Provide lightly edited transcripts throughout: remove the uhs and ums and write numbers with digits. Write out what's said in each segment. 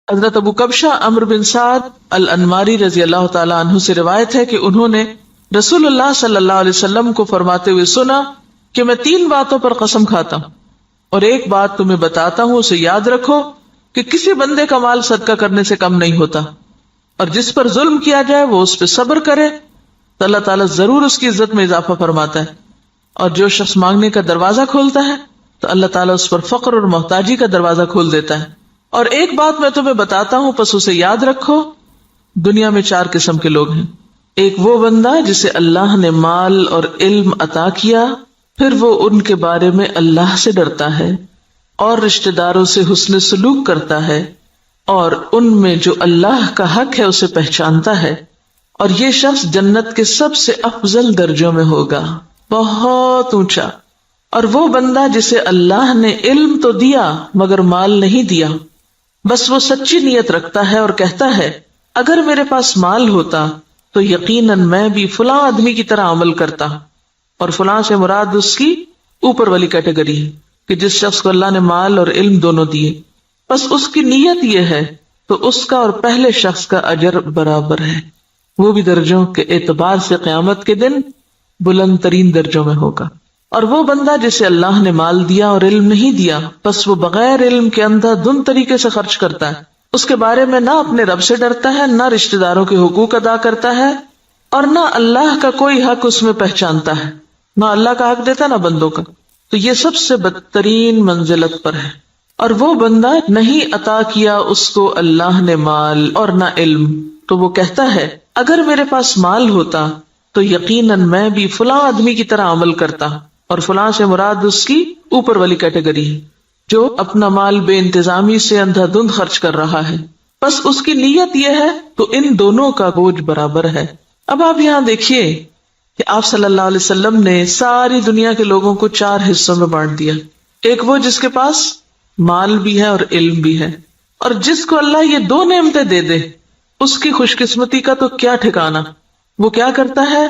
حضرت ابو کبشہ عمرو بن سعد الانماری رضی اللہ تعالی عنہ سے روایت ہے کہ انہوں نے رسول اللہ صلی اللہ علیہ وسلم کو فرماتے ہوئے سنا کہ میں 3 باتوں پر قسم کھاتا ہوں اور ایک بات تمہیں بتاتا ہوں، اسے یاد رکھو کہ کسی بندے کا مال صدقہ کرنے سے کم نہیں ہوتا، اور جس پر ظلم کیا جائے وہ اس پہ صبر کرے تو اللہ تعالیٰ ضرور اس کی عزت میں اضافہ فرماتا ہے، اور جو شخص مانگنے کا دروازہ کھولتا ہے تو اللہ تعالیٰ اس پر فقر اور محتاجی کا دروازہ کھول دیتا ہے۔ اور ایک بات میں تمہیں بتاتا ہوں، پس اسے یاد رکھو، دنیا میں 4 قسم کے لوگ ہیں۔ ایک وہ بندہ جسے اللہ نے مال اور علم عطا کیا، پھر وہ ان کے بارے میں اللہ سے ڈرتا ہے اور رشتہ داروں سے حسن سلوک کرتا ہے، اور ان میں جو اللہ کا حق ہے اسے پہچانتا ہے، اور یہ شخص جنت کے سب سے افضل درجوں میں ہوگا، بہت اونچا۔ اور وہ بندہ جسے اللہ نے علم تو دیا مگر مال نہیں دیا، بس وہ سچی نیت رکھتا ہے اور کہتا ہے اگر میرے پاس مال ہوتا تو یقیناً میں بھی فلاں آدمی کی طرح عمل کرتا، اور فلاں سے مراد اس کی اوپر والی کیٹیگری ہے کہ جس شخص کو اللہ نے مال اور علم دونوں دیے، بس اس کی نیت یہ ہے تو اس کا اور پہلے شخص کا اجر برابر ہے، وہ بھی درجوں کے اعتبار سے قیامت کے دن بلند ترین درجوں میں ہوگا۔ اور وہ بندہ جسے اللہ نے مال دیا اور علم نہیں دیا، بس وہ بغیر علم کے اندھا دھند طریقے سے خرچ کرتا ہے، اس کے بارے میں نہ اپنے رب سے ڈرتا ہے، نہ رشتہ داروں کے حقوق ادا کرتا ہے، اور نہ اللہ کا کوئی حق اس میں پہچانتا ہے، نہ اللہ کا حق دیتا نہ بندوں کا، تو یہ سب سے بدترین منزلت پر ہے۔ اور وہ بندہ نہیں عطا کیا اس کو اللہ نے مال اور نہ علم، تو وہ کہتا ہے اگر میرے پاس مال ہوتا تو یقیناً میں بھی فلاں آدمی کی طرح عمل کرتا، اور فلاں سے مراد اس کی اوپر والی کیٹیگری ہے جو اپنا مال بے انتظامی سے اندھا دھند خرچ کر رہا ہے، بس اس کی نیت یہ ہے تو ان دونوں کا بوجھ برابر ہے۔ اب آپ یہاں دیکھیے کہ آپ صلی اللہ علیہ وسلم نے ساری دنیا کے لوگوں کو 4 حصوں میں بانٹ دیا۔ ایک وہ جس کے پاس مال بھی ہے اور علم بھی ہے، اور جس کو اللہ یہ 2 نعمتیں دے دے اس کی خوش قسمتی کا تو کیا ٹھکانا۔ وہ کیا کرتا ہے،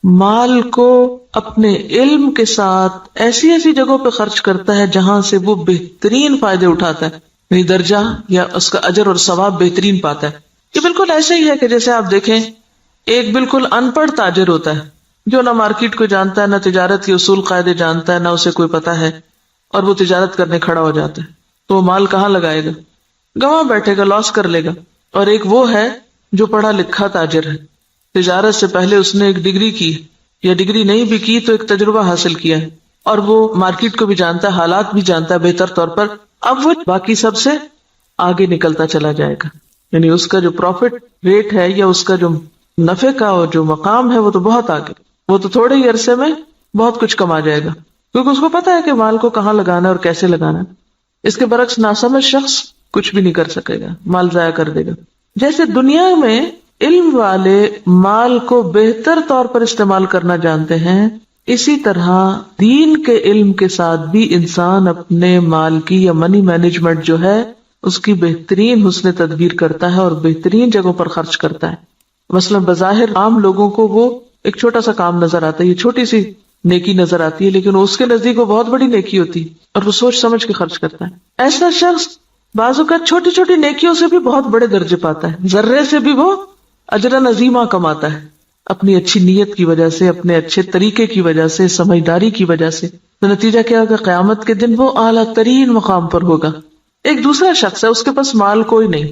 مال کو اپنے علم کے ساتھ ایسی ایسی جگہوں پہ خرچ کرتا ہے جہاں سے وہ بہترین فائدے اٹھاتا ہے، یعنی درجہ یا اس کا اجر اور ثواب بہترین پاتا ہے۔ یہ بالکل ایسے ہی ہے کہ جیسے آپ دیکھیں ایک بالکل ان پڑھ تاجر ہوتا ہے جو نہ مارکیٹ کو جانتا ہے، نہ تجارت کے اصول قاعدے جانتا ہے، نہ اسے کوئی پتا ہے، اور وہ تجارت کرنے کھڑا ہو جاتا ہے، تو وہ مال کہاں لگائے گا، گواں بیٹھے گا، لاس کر لے گا۔ اور ایک وہ ہے جو پڑھا لکھا تاجر ہے، تجارت سے پہلے اس نے ایک ڈگری کی، یا ڈگری نہیں بھی کی تو ایک تجربہ حاصل کیا ہے، اور وہ مارکیٹ کو بھی جانتا ہے، حالات بھی جانتا ہے بہتر طور پر، اب وہ باقی سب سے آگے نکلتا چلا جائے گا، یعنی اس کا جو پروفٹ ریٹ ہے یا اس کا جو نفع کا جو مقام ہے وہ تو بہت آگے، وہ تو تھوڑے ہی عرصے میں بہت کچھ کما جائے گا، کیونکہ اس کو پتا ہے کہ مال کو کہاں لگانا ہے اور کیسے لگانا ہے۔ اس کے برعکس ناسمجھ شخص کچھ بھی نہیں کر سکے گا، مال ضائع کر دے گا۔ جیسے دنیا میں علم والے مال کو بہتر طور پر استعمال کرنا جانتے ہیں، اسی طرح دین کے علم کے ساتھ بھی انسان اپنے مال کی یا منی مینجمنٹ جو ہے اس کی بہترین حسن تدبیر کرتا ہے اور بہترین جگہوں پر خرچ کرتا ہے۔ مثلا بظاہر عام لوگوں کو وہ ایک چھوٹا سا کام نظر آتا ہے، یہ چھوٹی سی نیکی نظر آتی ہے، لیکن اس کے نزدیک وہ بہت بڑی نیکی ہوتی ہے اور وہ سوچ سمجھ کے خرچ کرتا ہے۔ ایسا شخص بعض اوقات چھوٹی چھوٹی نیکیوں سے بھی بہت بڑے درجے پاتا ہے، ذرے سے بھی وہ اجر عظیمہ کماتا ہے، اپنی اچھی نیت کی وجہ سے، اپنے اچھے طریقے کی وجہ سے، سمجھداری کی وجہ سے۔ تو نتیجہ کیا ہوگا، قیامت کے دن وہ اعلیٰ ترین مقام پر ہوگا۔ ایک دوسرا شخص ہے، اس کے پاس مال کوئی نہیں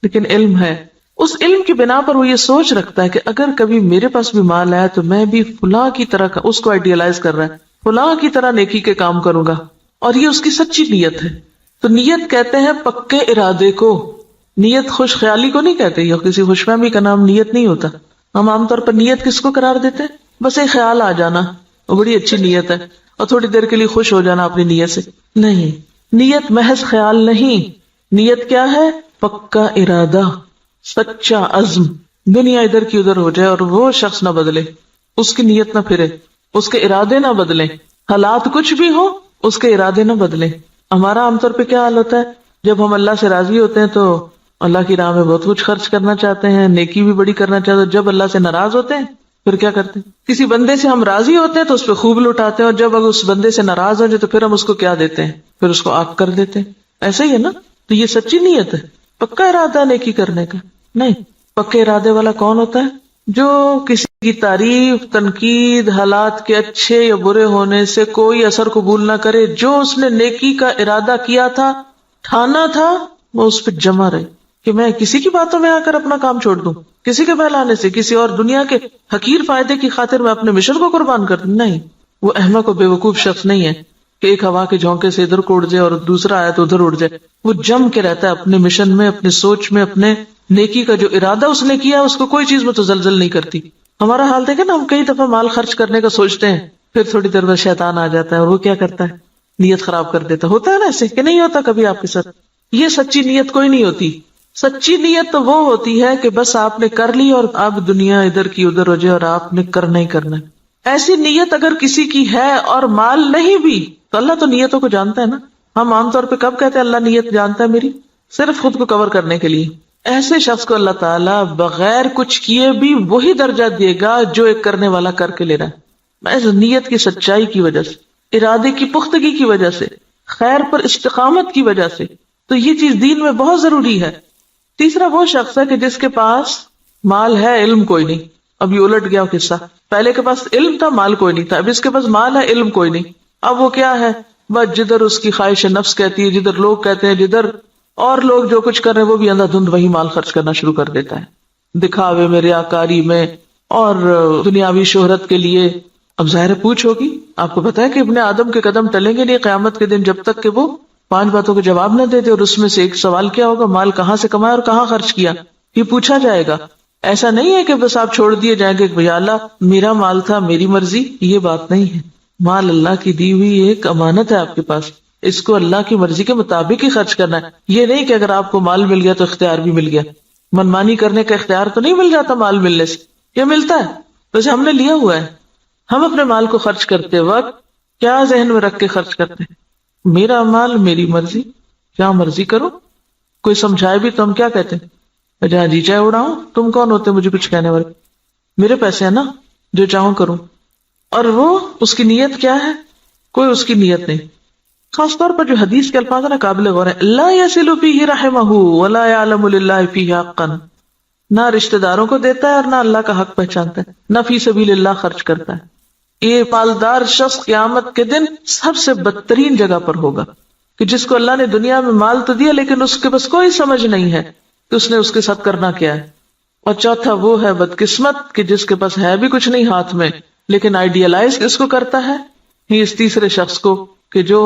لیکن علم ہے، اس علم کی بنا پر وہ یہ سوچ رکھتا ہے کہ اگر کبھی میرے پاس بھی مال آیا تو میں بھی فلاں کی طرح، اس کو آئیڈیالائز کر رہا ہے، فلاں کی طرح نیکی کے کام کروں گا، اور یہ اس کی سچی نیت ہے۔ تو نیت کہتے ہیں پکے ارادے کو، نیت خوش خیالی کو نہیں کہتے، یا کسی خوش فہمی کا نام نیت نہیں ہوتا۔ ہم عام طور پر نیت کس کو قرار دیتے ہیں، بس ایک خیال آ جانا وہ بڑی اچھی نیت ہے اور تھوڑی دیر کے لیے خوش ہو جانا اپنی نیت سے، نہیں، نیت محض خیال نہیں، نیت کیا ہے، پکا ارادہ، سچا عزم۔ دنیا ادھر کی ادھر ہو جائے اور وہ شخص نہ بدلے، اس کی نیت نہ پھرے، اس کے ارادے نہ بدلیں، حالات کچھ بھی ہو اس کے ارادے نہ بدلیں۔ ہمارا عام طور پہ کیا حال ہوتا ہے، جب ہم اللہ سے راضی ہوتے ہیں تو اللہ کی راہ میں بہت کچھ خرچ کرنا چاہتے ہیں، نیکی بھی بڑی کرنا چاہتے ہیں، جب اللہ سے ناراض ہوتے ہیں پھر کیا کرتے ہیں، کسی بندے سے ہم راضی ہوتے ہیں تو اس پہ خوب لٹاتے ہیں، اور جب اگر اس بندے سے ناراض ہو جائے تو پھر ہم اس کو کیا دیتے ہیں، پھر اس کو آگ کر دیتے ہیں۔ ایسا ہی ہے نا، تو یہ سچی نیت ہے۔ پکا ارادہ نیکی کرنے کا نہیں. پکے ارادے والا کون ہوتا ہے؟ جو کسی کی تعریف، تنقید، حالات کے اچھے یا برے ہونے سے کوئی اثر قبول نہ کرے. جو اس نے نیکی کا ارادہ کیا تھا، ٹھانا تھا، وہ اس پہ جمع رہے کہ میں کسی کی باتوں میں آ کر اپنا کام چھوڑ دوں، کسی کے بہلانے سے، کسی اور دنیا کے حقیر فائدے کی خاطر میں اپنے مشن کو قربان کر دوں. نہیں، وہ احمق و بے وقوف شخص نہیں ہے کہ ایک ہوا کے جھونکے سے ادھر کو اڑ جائے اور دوسرا آیا تو ادھر اڑ جائے. وہ جم کے رہتا ہے اپنے مشن میں، اپنے سوچ میں، اپنے نیکی کا جو ارادہ اس نے کیا اس کو کوئی چیز متزلزل نہیں کرتی. ہمارا حال دیکھیں نا، ہم کئی دفعہ مال خرچ کرنے کا سوچتے ہیں، پھر تھوڑی دیر بعد شیطان آ جاتا ہے اور وہ کیا کرتا ہے؟ نیت خراب کر دیتا. ہوتا ہے نا ایسے کہ نہیں ہوتا کبھی آپ کے ساتھ؟ یہ سچی نیت کوئی نہیں ہوتی. سچی نیت تو وہ ہوتی ہے کہ بس آپ نے کر لی اور اب دنیا ادھر کی ادھر ہو جائے اور آپ نے کرنا ہی کرنا ہے. ایسی نیت اگر کسی کی ہے اور مال نہیں بھی تو اللہ تو نیتوں کو جانتا ہے نا. ہم عام طور پہ کب کہتے ہیں اللہ نیت جانتا ہے میری؟ صرف خود کو کور کرنے کے لیے. ایسے شخص کو اللہ تعالیٰ بغیر کچھ کیے بھی وہی درجہ دے گا جو ایک کرنے والا کر کے لے رہا ہے، محض نیت کی سچائی کی وجہ سے، ارادے کی پختگی کی وجہ سے، خیر پر استقامت کی وجہ سے. تو یہ چیز دین میں بہت ضروری ہے. تیسرا وہ شخص ہے کہ جس کے پاس مال ہے، علم کوئی نہیں. اب یہ الٹ گیا قصہ، پہلے کے پاس علم تھا، مال کوئی نہیں تھا. اب اس کے پاس مال ہے، علم کوئی نہیں. اب وہ کیا ہے؟ بس جدھر اس کی خواہش نفس کہتی ہے، جدھر لوگ کہتے ہیں، جدھر اور لوگ جو کچھ کر رہے ہیں وہ بھی اندھا دھند وہی مال خرچ کرنا شروع کر دیتا ہے، دکھاوے میں، ریاکاری میں اور دنیاوی شہرت کے لیے. اب ظاہر پوچھ ہوگی، آپ کو پتا ہے کہ ابن آدم کے قدم ٹلیں گے نہیں قیامت کے دن جب تک کہ وہ 5 باتوں کے جواب نہ دیتے. اور اس میں سے ایک سوال کیا ہوگا؟ مال کہاں سے کمایا اور کہاں خرچ کیا، یہ پوچھا جائے گا. ایسا نہیں ہے کہ بس آپ چھوڑ دیے جائیں گے کہ اللہ میرا مال تھا، میری مرضی. یہ بات نہیں ہے. مال اللہ کی دی ہوئی ایک امانت ہے آپ کے پاس، اس کو اللہ کی مرضی کے مطابق ہی خرچ کرنا ہے. یہ نہیں کہ اگر آپ کو مال مل گیا تو اختیار بھی مل گیا. منمانی کرنے کا اختیار تو نہیں مل جاتا مال ملنے سے، یہ ملتا ہے ویسے ہم نے لیا ہوا ہے. ہم اپنے مال کو خرچ کرتے وقت کیا ذہن میں رکھ کے خرچ کرتے ہیں؟ میرا مال، میری مرضی، کیا مرضی کرو. کوئی سمجھائے بھی تو ہم کیا کہتے ہیں؟ جہاں جی چاہے اڑاؤں، تم کون ہوتے مجھے کچھ کہنے والے؟ میرے پیسے ہیں نا، جو چاہوں کروں. اور وہ اس کی نیت کیا ہے؟ کوئی اس کی نیت نہیں. خاص طور پر جو حدیث کے الفاظ ہیں نا قابل غور ہیں، لا یصل فیہ رحمہ ولا یعلم للہ فیہ حقا. نہ رشتہ داروں کو دیتا ہے اور نہ اللہ کا حق پہچانتا ہے، نہ فی سبیل اللہ خرچ کرتا ہے. یہ مالدار شخص قیامت کے دن سب سے بدترین جگہ پر ہوگا کہ جس کو اللہ نے دنیا میں مال تو دیا لیکن اس کے پاس کوئی سمجھ نہیں ہے کہ اس نے اس کے ساتھ کرنا کیا ہے. اور چوتھا وہ ہے بدقسمت کہ جس کے پاس ہے بھی کچھ نہیں ہاتھ میں لیکن آئیڈیالائز اس کو کرتا ہے. ہی اس تیسرے شخص کو کہ جو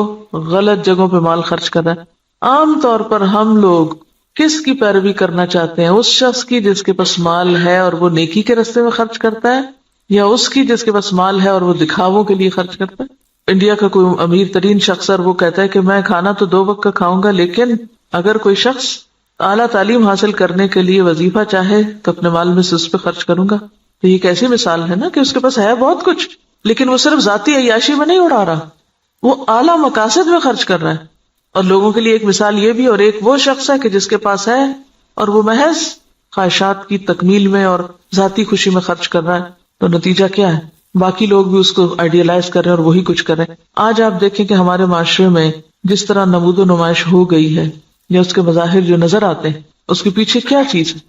غلط جگہوں پہ مال خرچ کر رہا ہے. عام طور پر ہم لوگ کس کی پیروی کرنا چاہتے ہیں؟ اس شخص کی جس کے پاس مال ہے اور وہ نیکی کے راستے میں خرچ کرتا ہے، یا اس کی جس کے پاس مال ہے اور وہ دکھاووں کے لیے خرچ کرتا ہے؟ انڈیا کا کوئی امیر ترین شخص اور وہ کہتا ہے کہ میں کھانا تو 2 وقت کا کھاؤں گا، لیکن اگر کوئی شخص اعلیٰ تعلیم حاصل کرنے کے لیے وظیفہ چاہے تو اپنے مال میں سے اس پہ خرچ کروں گا. تو یہ کیسی مثال ہے نا کہ اس کے پاس ہے بہت کچھ لیکن وہ صرف ذاتی عیاشی میں نہیں اڑا رہا، وہ اعلیٰ مقاصد میں خرچ کر رہا ہے. اور لوگوں کے لیے ایک مثال یہ بھی، اور ایک وہ شخص ہے کہ جس کے پاس ہے اور وہ محض خواہشات کی تکمیل میں اور ذاتی خوشی میں خرچ کر رہا ہے. تو نتیجہ کیا ہے؟ باقی لوگ بھی اس کو آئیڈیالائز کر رہے ہیں اور وہی کچھ کر رہے ہیں. آج آپ دیکھیں کہ ہمارے معاشرے میں جس طرح نمود و نمائش ہو گئی ہے یا اس کے مظاہر جو نظر آتے ہیں، اس کے پیچھے کیا چیز ہے؟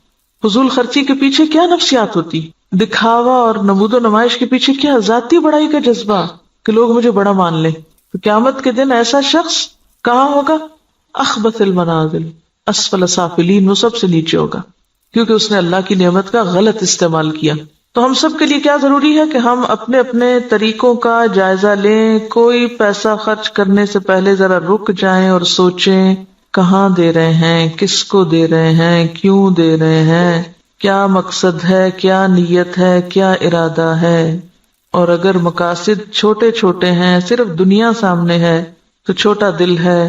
فضول خرچی کے پیچھے کیا نفسیات ہوتی؟ دکھاوا اور نمود و نمائش کے پیچھے کیا ذاتی بڑائی کا جذبہ کہ لوگ مجھے بڑا مان لیں. تو قیامت کے دن ایسا شخص کہاں ہوگا؟ اخبث المنازل، اسفل سافلین، وہ سب سے نیچے ہوگا کیونکہ اس نے اللہ کی نعمت کا غلط استعمال کیا. تو ہم سب کے لیے کیا ضروری ہے کہ ہم اپنے اپنے طریقوں کا جائزہ لیں. کوئی پیسہ خرچ کرنے سے پہلے ذرا رک جائیں اور سوچیں کہاں دے رہے ہیں، کس کو دے رہے ہیں، کیوں دے رہے ہیں، کیا مقصد ہے، کیا نیت ہے، کیا ارادہ ہے. اور اگر مقاصد چھوٹے چھوٹے ہیں، صرف دنیا سامنے ہے تو چھوٹا دل ہے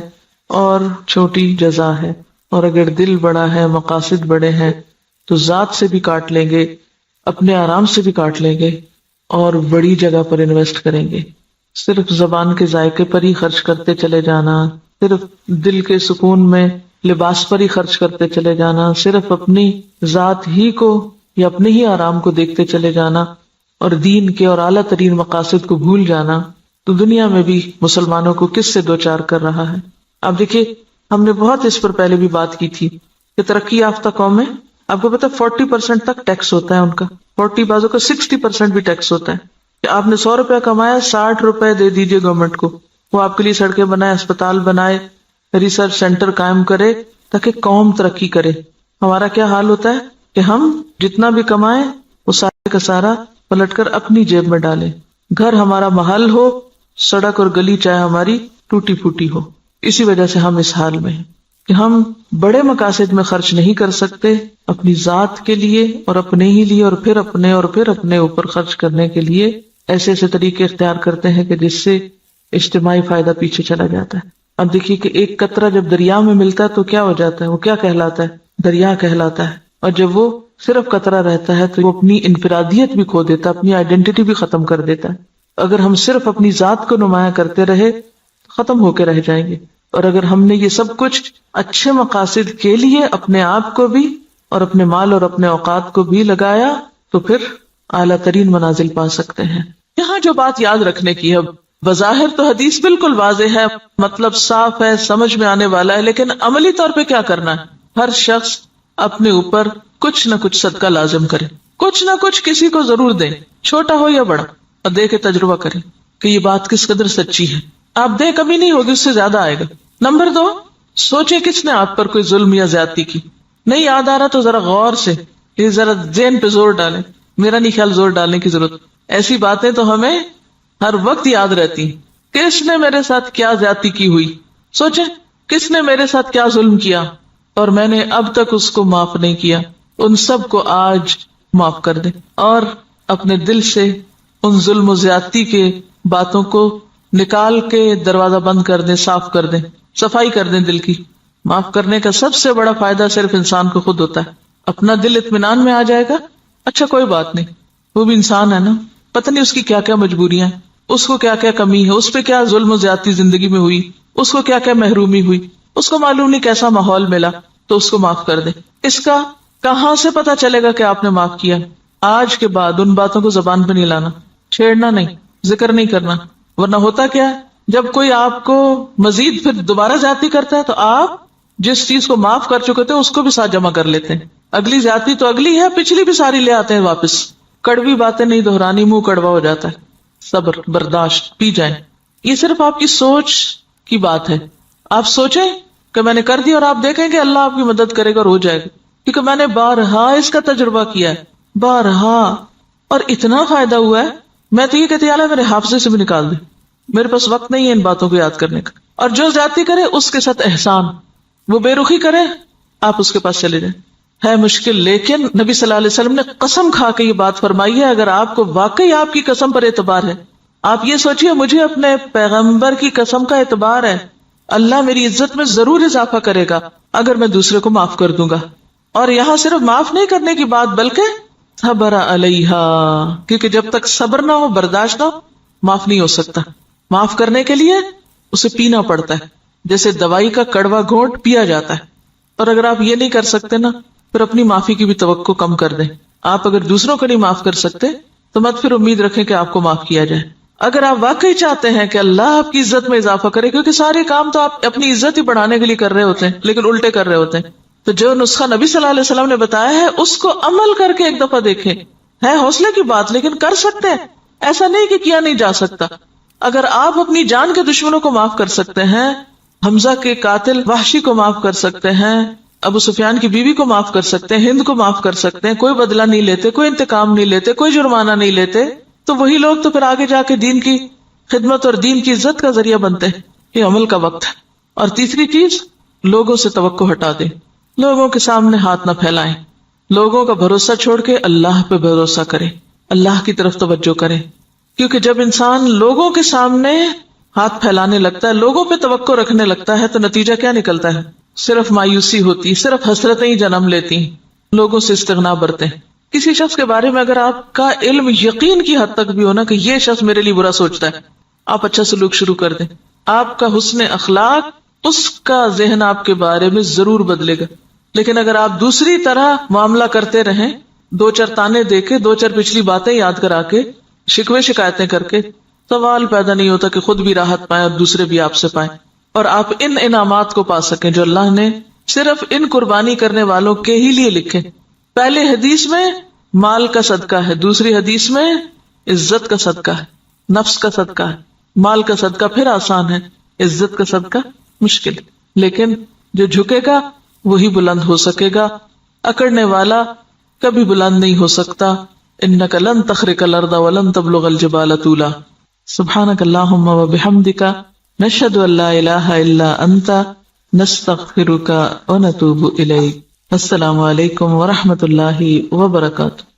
اور چھوٹی جزا ہے. اور اگر دل بڑا ہے، مقاصد بڑے ہیں تو ذات سے بھی کاٹ لیں گے، اپنے آرام سے بھی کاٹ لیں گے اور بڑی جگہ پر انویسٹ کریں گے. صرف زبان کے ذائقے پر ہی خرچ کرتے چلے جانا، صرف دل کے سکون میں لباس پر ہی خرچ کرتے چلے جانا، صرف اپنی ذات ہی کو یا اپنے ہی آرام کو دیکھتے چلے جانا اور دین کے اور اعلیٰ ترین مقاصد کو بھول جانا، تو دنیا میں بھی مسلمانوں کو کس سے دوچار کر رہا ہے. اب دیکھیے، ہم نے بہت اس پر پہلے بھی بات کی تھی کہ کہ ترقی یافتہ قومیں، آپ کو پتا 40% تک ٹیکس ہوتا ہے ان کا، 40 بازوں کا 60% بھی ٹیکس ہوتا ہے، کہ آپ نے 100 روپے کمایا 60 روپے دے دیجئے گورنمنٹ کو، وہ آپ کے لیے سڑکیں بنائے، اسپتال بنائے، ریسرچ سینٹر قائم کرے تاکہ قوم ترقی کرے۔ ہمارا کیا حال ہوتا ہے کہ ہم جتنا بھی کمائیں وہ سارے کا سارا پلٹ کر اپنی جیب میں ڈالیں، گھر ہمارا محل ہو، سڑک اور گلی چاہے ہماری ٹوٹی پھوٹی ہو۔ اسی وجہ سے ہم اس حال میں ہیں کہ ہم بڑے مقاصد میں خرچ نہیں کر سکتے، اپنی ذات کے لیے اور اپنے ہی لیے، اور پھر اپنے اوپر خرچ کرنے کے لیے ایسے ایسے طریقے اختیار کرتے ہیں کہ جس سے اجتماعی فائدہ پیچھے چلا جاتا ہے۔ اب دیکھیے کہ ایک قطرہ جب دریا میں ملتا ہے تو کیا ہو جاتا ہے، وہ کیا کہلاتا ہے، دریا کہلاتا ہے، اور جب وہ صرف قطرہ رہتا ہے تو وہ اپنی انفرادیت بھی کھو دیتا ہے، اپنی آئیڈینٹی بھی ختم کر دیتا ہے۔ اگر ہم صرف اپنی ذات کو نمایاں کرتے رہے ختم ہو کے رہ جائیں گے، اور اگر ہم نے یہ سب کچھ اچھے مقاصد کے لیے اپنے آپ کو بھی اور اپنے مال اور اپنے اوقات کو بھی لگایا تو پھر اعلیٰ ترین منازل پا سکتے ہیں۔ یہاں جو بات یاد رکھنے کی ہے، بظاہر تو حدیث بالکل واضح ہے، مطلب صاف ہے، سمجھ میں آنے والا ہے، لیکن عملی طور پہ کیا کرنا ہے؟ ہر شخص اپنے اوپر کچھ نہ کچھ صدقہ لازم کرے، کچھ نہ کچھ کسی کو ضرور دیں، چھوٹا ہو یا بڑا، اور دے کے تجربہ کریں کہ یہ بات کس قدر سچی ہے۔ آپ دے کمی نہیں ہوگی، اس سے زیادہ آئے گا۔ نمبر 2، سوچے کس نے آپ پر کوئی ظلم یا زیادتی کی، نہیں یاد آ رہا تو ذرا غور سے یہ ذرا ذہن پہ زور ڈالیں۔ میرا نہیں خیال زور ڈالنے کی ضرورت، ایسی باتیں تو ہمیں ہر وقت یاد رہتی ہیں۔ کس نے میرے ساتھ کیا زیادتی کی ہوئی، سوچیں کس نے میرے ساتھ کیا ظلم کیا اور میں نے اب تک اس کو معاف نہیں کیا، ان سب کو آج معاف کر دیں، اور اپنے دل سے ان ظلم و زیادتی کے باتوں کو نکال کے دروازہ بند کر دیں، صاف کر دیں، صفائی کر دیں دل کی۔ معاف کرنے کا سب سے بڑا فائدہ صرف انسان کو خود ہوتا ہے، اپنا دل اطمینان میں آ جائے گا، اچھا کوئی بات نہیں، وہ بھی انسان ہے نا، پتہ نہیں اس کی کیا کیا مجبوریاں ہیں، اس کو کیا کیا کمی ہے، اس پہ کیا ظلم و زیادتی زندگی میں ہوئی، اس کو کیا کیا محرومی ہوئی، اس کو معلوم نہیں کیسا ماحول ملا، تو اس کو معاف کر دیں۔ اس کا کہاں سے پتا چلے گا کہ آپ نے معاف کیا؟ آج کے بعد ان باتوں کو زبان پہ نہیں لانا، چھیڑنا نہیں، ذکر نہیں کرنا، ورنہ ہوتا کیا ہے، جب کوئی آپ کو مزید پھر دوبارہ زیادتی کرتا ہے تو آپ جس چیز کو معاف کر چکے تھے اس کو بھی ساتھ جمع کر لیتے ہیں، اگلی زیادتی تو اگلی ہے، پچھلی بھی ساری لے آتے ہیں واپس۔ کڑوی باتیں نہیں دہرانی، منہ کڑوا ہو جاتا ہے۔ صبر، برداشت، پی جائیں۔ یہ صرف آپ کی سوچ کی بات ہے، آپ سوچیں کہ میں نے کر دی، اور آپ دیکھیں کہ اللہ آپ کی مدد کرے گا اور ہو جائے گا، کیونکہ میں نے بارہا اس کا تجربہ کیا ہے، بارہا، اور اتنا فائدہ ہوا ہے۔ میں تو یہ کہتی اللہ میرے حافظے سے بھی نکال دے، میرے پاس وقت نہیں ہے ان باتوں کو یاد کرنے کا۔ اور جو زیادتی کرے اس کے ساتھ احسان، وہ بے رخی کرے، آپ اس کے پاس چلے جائیں۔ ہے مشکل، لیکن نبی صلی اللہ علیہ وسلم نے قسم کھا کے یہ بات فرمائی ہے، اگر آپ کو واقعی آپ کی قسم پر اعتبار ہے، آپ یہ سوچیے مجھے اپنے پیغمبر کی قسم کا اعتبار ہے، اللہ میری عزت میں ضرور اضافہ کرے گا اگر میں دوسرے کو معاف کر دوں گا۔ اور یہاں صرف معاف نہیں کرنے کی بات بلکہ صبر علیہا، کیونکہ جب تک صبر نہ ہو، برداشت نہ ہو، معاف نہیں ہو سکتا۔ معاف کرنے کے لیے اسے پینا پڑتا ہے، جیسے دوائی کا کڑوا گھونٹ پیا جاتا ہے۔ اور اگر آپ یہ نہیں کر سکتے نا، پھر اپنی معافی کی بھی توقع کم کر دیں۔ آپ اگر دوسروں کو نہیں معاف کر سکتے تو مت پھر امید رکھیں کہ آپ کو معاف کیا جائے۔ اگر آپ واقعی چاہتے ہیں کہ اللہ آپ کی عزت میں اضافہ کرے، کیونکہ سارے کام تو آپ اپنی عزت ہی بڑھانے کے لیے کر رہے ہوتے ہیں لیکن الٹے کر رہے ہوتے ہیں، تو جو نسخہ نبی صلی اللہ علیہ وسلم نے بتایا ہے اس کو عمل کر کے ایک دفعہ دیکھیں۔ ہے حوصلے کی بات لیکن کر سکتے ہیں، ایسا نہیں کہ کیا نہیں جا سکتا۔ اگر آپ اپنی جان کے دشمنوں کو معاف کر سکتے ہیں، حمزہ کے قاتل وحشی کو معاف کر سکتے ہیں، ابو سفیان کی بیوی کو معاف کر سکتے ہیں، ہند کو معاف کر سکتے ہیں، کوئی بدلہ نہیں لیتے، کوئی انتقام نہیں لیتے، کوئی جرمانہ نہیں لیتے، تو وہی لوگ تو پھر آگے جا کے دین کی خدمت اور دین کی عزت کا ذریعہ بنتے ہیں۔ یہ عمل کا وقت ہے۔ اور تیسری چیز، لوگوں سے توقع ہٹا دیں، لوگوں کے سامنے ہاتھ نہ پھیلائیں، لوگوں کا بھروسہ چھوڑ کے اللہ پہ بھروسہ کریں، اللہ کی طرف توجہ کریں، کیونکہ جب انسان لوگوں کے سامنے ہاتھ پھیلانے لگتا ہے، لوگوں پہ توقع رکھنے لگتا ہے، تو نتیجہ کیا نکلتا ہے؟ صرف مایوسی ہوتی، صرف حسرتیں ہی جنم لیتی، لوگوں سے استغنا برتے ہیں۔ کسی شخص کے بارے میں اگر آپ کا علم یقین کی حد تک بھی ہونا کہ یہ شخص میرے لیے برا سوچتا ہے، آپ اچھا سلوک شروع کر دیں، آپ کا حسن اخلاق اس کا ذہن آپ کے بارے میں ضرور بدلے گا۔ لیکن اگر آپ دوسری طرح معاملہ کرتے رہیں، دو چار تانے دے کے، دو چار پچھلی باتیں یاد کرا کے، شکوے شکایتیں کر کے، سوال پیدا نہیں ہوتا کہ خود بھی راحت پائیں اور دوسرے بھی آپ سے پائیں، اور آپ ان انعامات کو پا سکیں جو اللہ نے صرف ان قربانی کرنے والوں کے ہی لیے لکھے. پہلے حدیث میں مال کا صدقہ ہے، دوسری حدیث میں عزت کا صدقہ ہے، نفس کا صدقہ ہے. مال کا صدقہ پھر آسان ہے، عزت کا صدقہ مشکل. لیکن جو جھکے گا وہی بلند ہو سکے گا، اکڑنے والا کبھی بلند نہیں ہو سکتا. انک لن تخرق الارض ولن تبلغ الجبال طولا. سبحانک اللہم وبحمدک نشہد ان لا الہ الا انت نستغفرک ونتوب الیک. السلام علیکم ورحمۃ اللہ وبرکاتہ.